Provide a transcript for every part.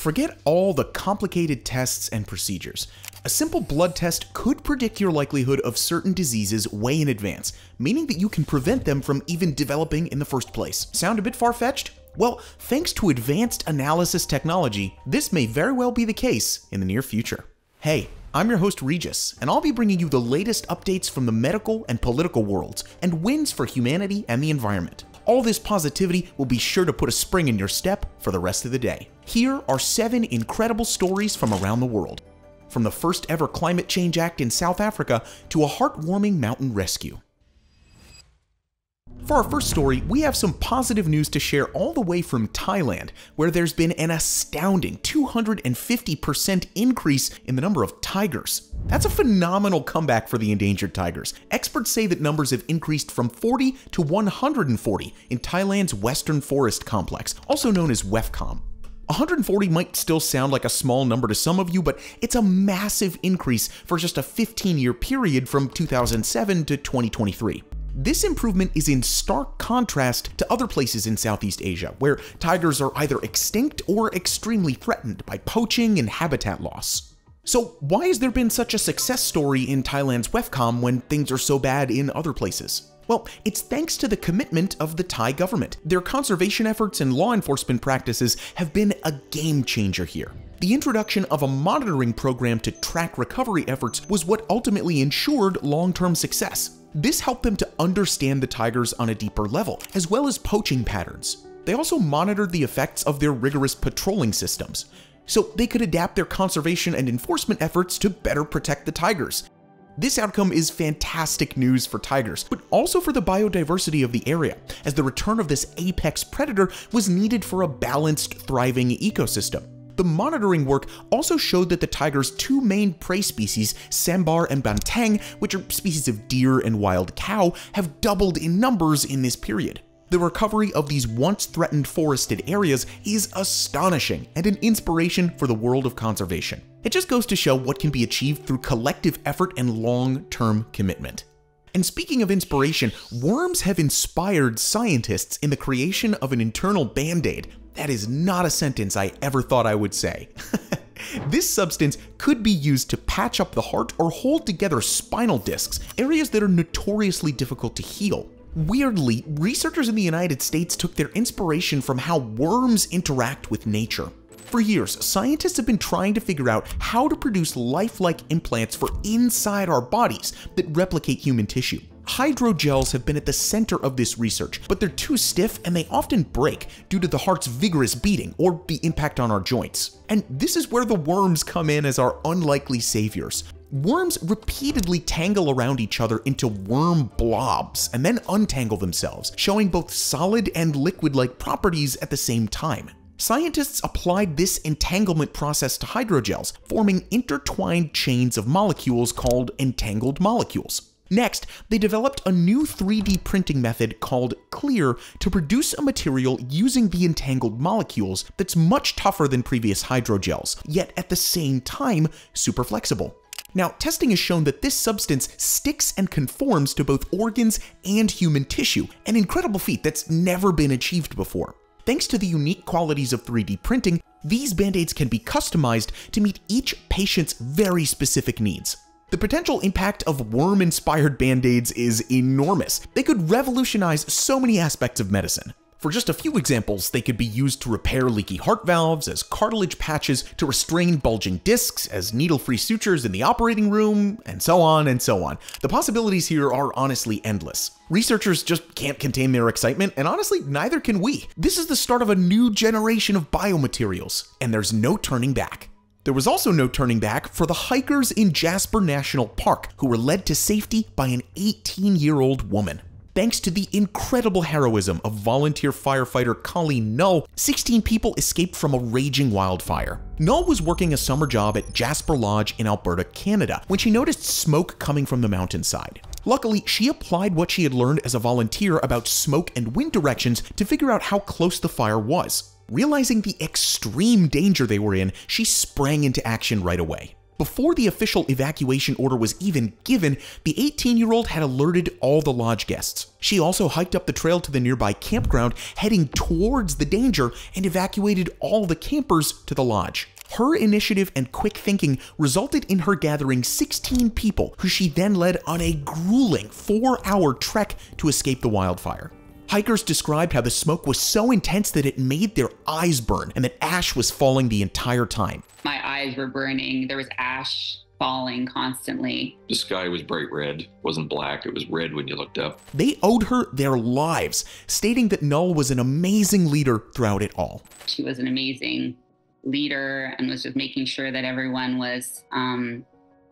Forget all the complicated tests and procedures. A simple blood test could predict your likelihood of certain diseases way in advance, meaning that you can prevent them from even developing in the first place. Sound a bit far-fetched? Well, thanks to advanced analysis technology, this may very well be the case in the near future. Hey, I'm your host Regis, and I'll be bringing you the latest updates from the medical and political worlds, and wins for humanity and the environment. All this positivity will be sure to put a spring in your step for the rest of the day. Here are 7 incredible stories from around the world. From the first ever climate change act in South Africa to a heartwarming mountain rescue. For our first story, we have some positive news to share all the way from Thailand, where there's been an astounding 250% increase in the number of tigers. That's a phenomenal comeback for the endangered tigers. Experts say that numbers have increased from 40 to 140 in Thailand's Western Forest Complex, also known as WEFCOM. 140 might still sound like a small number to some of you, but it's a massive increase for just a 15-year period from 2007 to 2023. This improvement is in stark contrast to other places in Southeast Asia, where tigers are either extinct or extremely threatened by poaching and habitat loss. So why has there been such a success story in Thailand's WEFCOM when things are so bad in other places? Well, it's thanks to the commitment of the Thai government. Their conservation efforts and law enforcement practices have been a game changer here. The introduction of a monitoring program to track recovery efforts was what ultimately ensured long-term success. This helped them to understand the tigers on a deeper level, as well as poaching patterns. They also monitored the effects of their rigorous patrolling systems, so they could adapt their conservation and enforcement efforts to better protect the tigers. This outcome is fantastic news for tigers, but also for the biodiversity of the area, as the return of this apex predator was needed for a balanced, thriving ecosystem. The monitoring work also showed that the tiger's 2 main prey species, sambar and banteng, which are species of deer and wild cow, have doubled in numbers in this period. The recovery of these once threatened forested areas is astonishing and an inspiration for the world of conservation. It just goes to show what can be achieved through collective effort and long-term commitment. And speaking of inspiration, worms have inspired scientists in the creation of an internal band-aid. That is not a sentence I ever thought I would say. This substance could be used to patch up the heart or hold together spinal discs, areas that are notoriously difficult to heal. Weirdly, researchers in the United States took their inspiration from how worms interact with nature. For years, scientists have been trying to figure out how to produce lifelike implants for inside our bodies that replicate human tissue. Hydrogels have been at the center of this research, but they're too stiff and they often break due to the heart's vigorous beating or the impact on our joints. And this is where the worms come in as our unlikely saviors. Worms repeatedly tangle around each other into worm blobs and then untangle themselves, showing both solid and liquid-like properties at the same time. Scientists applied this entanglement process to hydrogels, forming intertwined chains of molecules called entangled molecules. Next, they developed a new 3D printing method called Clear to produce a material using the entangled molecules that's much tougher than previous hydrogels, yet at the same time super flexible. Now, testing has shown that this substance sticks and conforms to both organs and human tissue, an incredible feat that's never been achieved before. Thanks to the unique qualities of 3D printing, these band-aids can be customized to meet each patient's very specific needs. The potential impact of worm-inspired band-aids is enormous. They could revolutionize so many aspects of medicine. For just a few examples, they could be used to repair leaky heart valves, as cartilage patches, to restrain bulging discs, as needle-free sutures in the operating room, and so on and so on. The possibilities here are honestly endless. Researchers just can't contain their excitement, and honestly, neither can we. This is the start of a new generation of biomaterials, and there's no turning back. There was also no turning back for the hikers in Jasper National Park, who were led to safety by an 18-year-old woman. Thanks to the incredible heroism of volunteer firefighter Colleen Null, 16 people escaped from a raging wildfire. Null was working a summer job at Jasper Lodge in Alberta, Canada, when she noticed smoke coming from the mountainside. Luckily, she applied what she had learned as a volunteer about smoke and wind directions to figure out how close the fire was. Realizing the extreme danger they were in, she sprang into action right away. Before the official evacuation order was even given, the 18-year-old had alerted all the lodge guests. She also hiked up the trail to the nearby campground, heading towards the danger, and evacuated all the campers to the lodge. Her initiative and quick thinking resulted in her gathering 16 people, who she then led on a grueling 4-hour trek to escape the wildfire. Hikers described how the smoke was so intense that it made their eyes burn and that ash was falling the entire time. My eyes were burning. There was ash falling constantly. The sky was bright red. It wasn't black. It was red when you looked up. They owed her their lives, stating that Null was an amazing leader throughout it all. She was an amazing leader and was just making sure that everyone was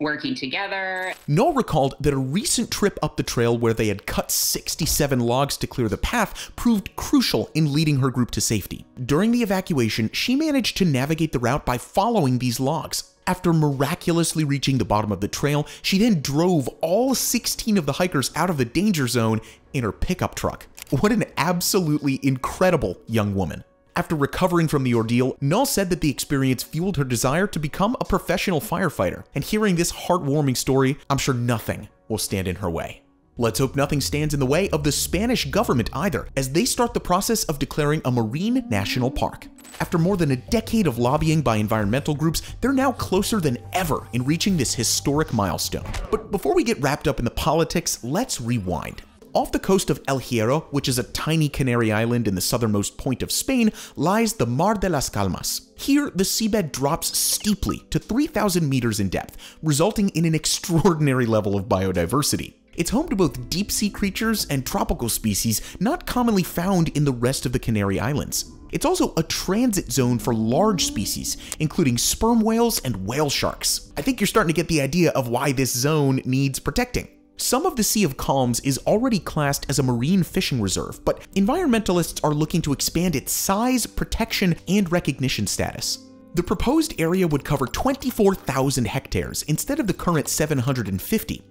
working together. Null recalled that a recent trip up the trail where they had cut 67 logs to clear the path proved crucial in leading her group to safety. During the evacuation, she managed to navigate the route by following these logs. After miraculously reaching the bottom of the trail, she then drove all 16 of the hikers out of the danger zone in her pickup truck. What an absolutely incredible young woman. After recovering from the ordeal, Null said that the experience fueled her desire to become a professional firefighter, and hearing this heartwarming story, I'm sure nothing will stand in her way. Let's hope nothing stands in the way of the Spanish government either, as they start the process of declaring a marine national park. After more than a decade of lobbying by environmental groups, they're now closer than ever in reaching this historic milestone. But before we get wrapped up in the politics, let's rewind. Off the coast of El Hierro, which is a tiny Canary island in the southernmost point of Spain, lies the Mar de las Calmas. Here, the seabed drops steeply to 3,000 meters in depth, resulting in an extraordinary level of biodiversity. It's home to both deep-sea creatures and tropical species not commonly found in the rest of the Canary Islands. It's also a transit zone for large species, including sperm whales and whale sharks. I think you're starting to get the idea of why this zone needs protecting. Some of the Sea of Calms is already classed as a marine fishing reserve, but environmentalists are looking to expand its size, protection, and recognition status. The proposed area would cover 24,000 hectares instead of the current 750.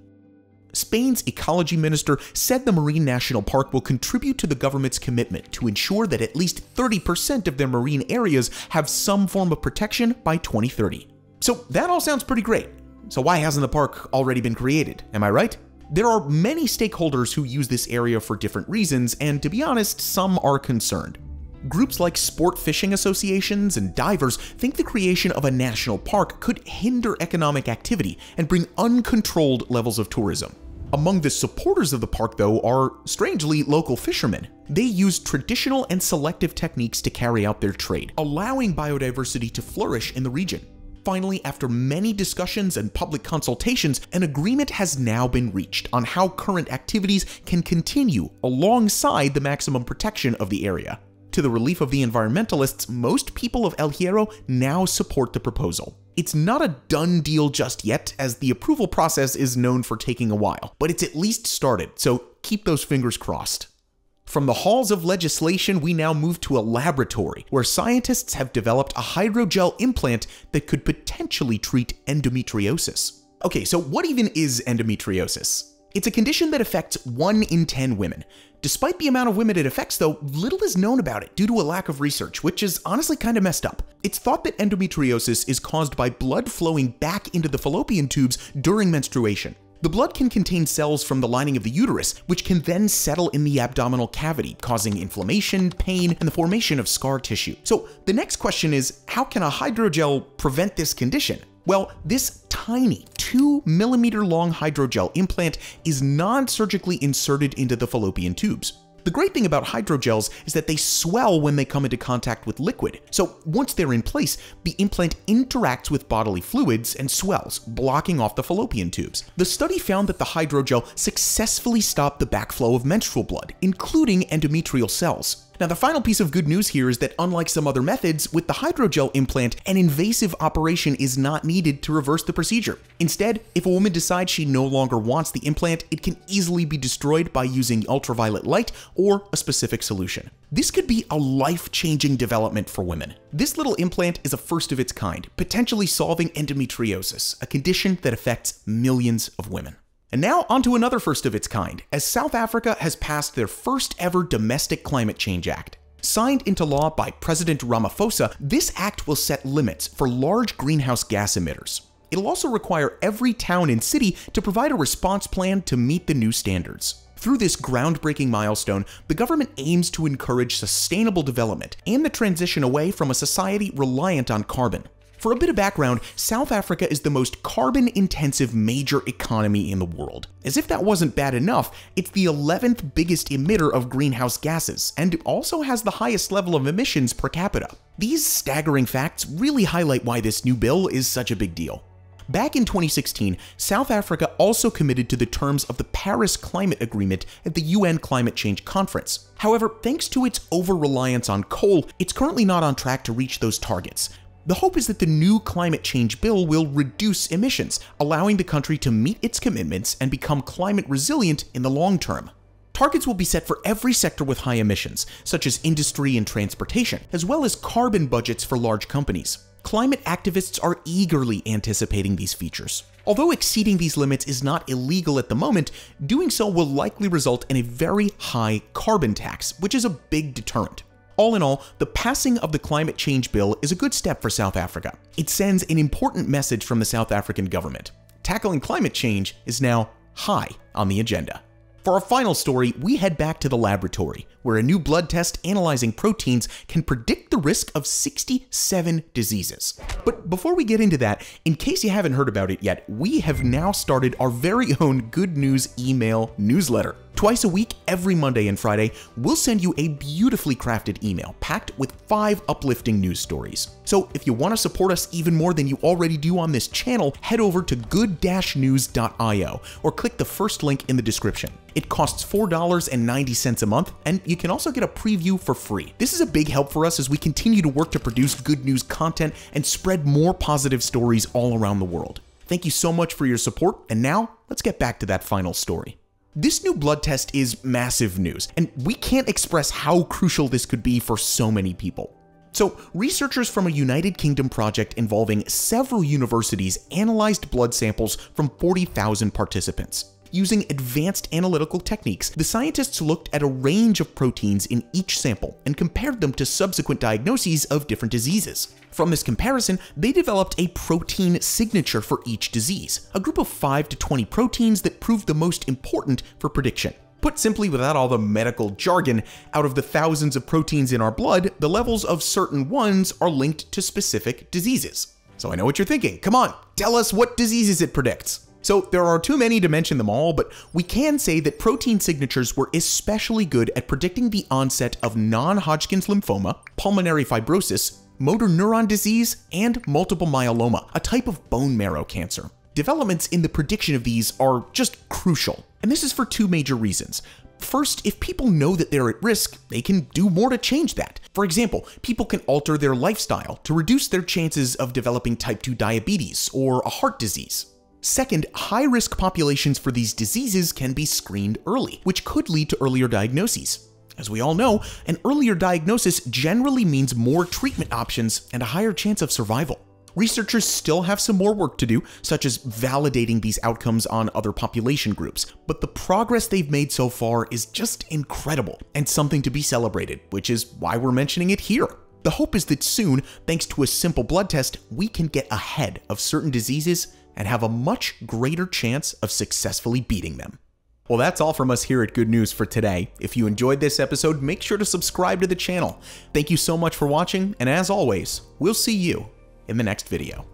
Spain's ecology minister said the Marine National Park will contribute to the government's commitment to ensure that at least 30% of their marine areas have some form of protection by 2030. So that all sounds pretty great. So why hasn't the park already been created? Am I right? There are many stakeholders who use this area for different reasons, and to be honest, some are concerned. Groups like sport fishing associations and divers think the creation of a national park could hinder economic activity and bring uncontrolled levels of tourism. Among the supporters of the park, though, are, strangely, local fishermen. They use traditional and selective techniques to carry out their trade, allowing biodiversity to flourish in the region. Finally, after many discussions and public consultations, an agreement has now been reached on how current activities can continue alongside the maximum protection of the area. To the relief of the environmentalists, most people of El Hierro now support the proposal. It's not a done deal just yet, as the approval process is known for taking a while, but it's at least started, so keep those fingers crossed. From the halls of legislation, we now move to a laboratory where scientists have developed a hydrogel implant that could potentially treat endometriosis. Okay, so what even is endometriosis? It's a condition that affects 1 in 10 women. Despite the amount of women it affects, though, little is known about it due to a lack of research, which is honestly kind of messed up. It's thought that endometriosis is caused by blood flowing back into the fallopian tubes during menstruation. The blood can contain cells from the lining of the uterus, which can then settle in the abdominal cavity, causing inflammation, pain, and the formation of scar tissue. So the next question is, how can a hydrogel prevent this condition? Well, this tiny 2 millimeter long hydrogel implant is non-surgically inserted into the fallopian tubes. The great thing about hydrogels is that they swell when they come into contact with liquid. So once they're in place, the implant interacts with bodily fluids and swells, blocking off the fallopian tubes. The study found that the hydrogel successfully stopped the backflow of menstrual blood, including endometrial cells. Now, the final piece of good news here is that unlike some other methods, with the hydrogel implant, an invasive operation is not needed to reverse the procedure. Instead, if a woman decides she no longer wants the implant, it can easily be destroyed by using ultraviolet light or a specific solution. This could be a life-changing development for women. This little implant is a first of its kind, potentially solving endometriosis, a condition that affects millions of women. And now onto another first of its kind, as South Africa has passed their first ever Domestic Climate Change Act. Signed into law by President Ramaphosa, this act will set limits for large greenhouse gas emitters. It'll also require every town and city to provide a response plan to meet the new standards. Through this groundbreaking milestone, the government aims to encourage sustainable development and the transition away from a society reliant on carbon. For a bit of background, South Africa is the most carbon-intensive major economy in the world. As if that wasn't bad enough, it's the 11th biggest emitter of greenhouse gases, and also has the highest level of emissions per capita. These staggering facts really highlight why this new bill is such a big deal. Back in 2016, South Africa also committed to the terms of the Paris Climate Agreement at the UN Climate Change Conference. However, thanks to its over-reliance on coal, it's currently not on track to reach those targets. The hope is that the new climate change bill will reduce emissions, allowing the country to meet its commitments and become climate resilient in the long term. Targets will be set for every sector with high emissions, such as industry and transportation, as well as carbon budgets for large companies. Climate activists are eagerly anticipating these features. Although exceeding these limits is not illegal at the moment, doing so will likely result in a very high carbon tax, which is a big deterrent. All in all, the passing of the climate change bill is a good step for South Africa. It sends an important message from the South African government. Tackling climate change is now high on the agenda. For our final story, we head back to the laboratory, where a new blood test analyzing proteins can predict the risk of 67 diseases. But before we get into that, in case you haven't heard about it yet, we have now started our very own Good News email newsletter. Twice a week, every Monday and Friday, we'll send you a beautifully crafted email packed with 5 uplifting news stories. So if you want to support us even more than you already do on this channel, head over to good-news.io or click the first link in the description. It costs $4.90 a month, and you can also get a preview for free. This is a big help for us as we continue to work to produce good news content and spread more positive stories all around the world. Thank you so much for your support, and now let's get back to that final story. This new blood test is massive news, and we can't express how crucial this could be for so many people. So, researchers from a United Kingdom project involving several universities analyzed blood samples from 40,000 participants. Using advanced analytical techniques, the scientists looked at a range of proteins in each sample and compared them to subsequent diagnoses of different diseases. From this comparison, they developed a protein signature for each disease, a group of 5 to 20 proteins that proved the most important for prediction. Put simply, without all the medical jargon, out of the thousands of proteins in our blood, the levels of certain ones are linked to specific diseases. So I know what you're thinking. Come on, tell us what diseases it predicts. So there are too many to mention them all, but we can say that protein signatures were especially good at predicting the onset of non-Hodgkin's lymphoma, pulmonary fibrosis, motor neuron disease, and multiple myeloma, a type of bone marrow cancer. Developments in the prediction of these are just crucial, and this is for 2 major reasons. First, if people know that they're at risk, they can do more to change that. For example, people can alter their lifestyle to reduce their chances of developing type 2 diabetes or a heart disease. Second, high-risk populations for these diseases can be screened early, which could lead to earlier diagnoses. As we all know, an earlier diagnosis generally means more treatment options and a higher chance of survival. Researchers still have some more work to do, such as validating these outcomes on other population groups, but the progress they've made so far is just incredible and something to be celebrated, which is why we're mentioning it here. The hope is that soon, thanks to a simple blood test, we can get ahead of certain diseases and have a much greater chance of successfully beating them. Well, that's all from us here at Good News for today. If you enjoyed this episode, make sure to subscribe to the channel. Thank you so much for watching, and as always, we'll see you in the next video.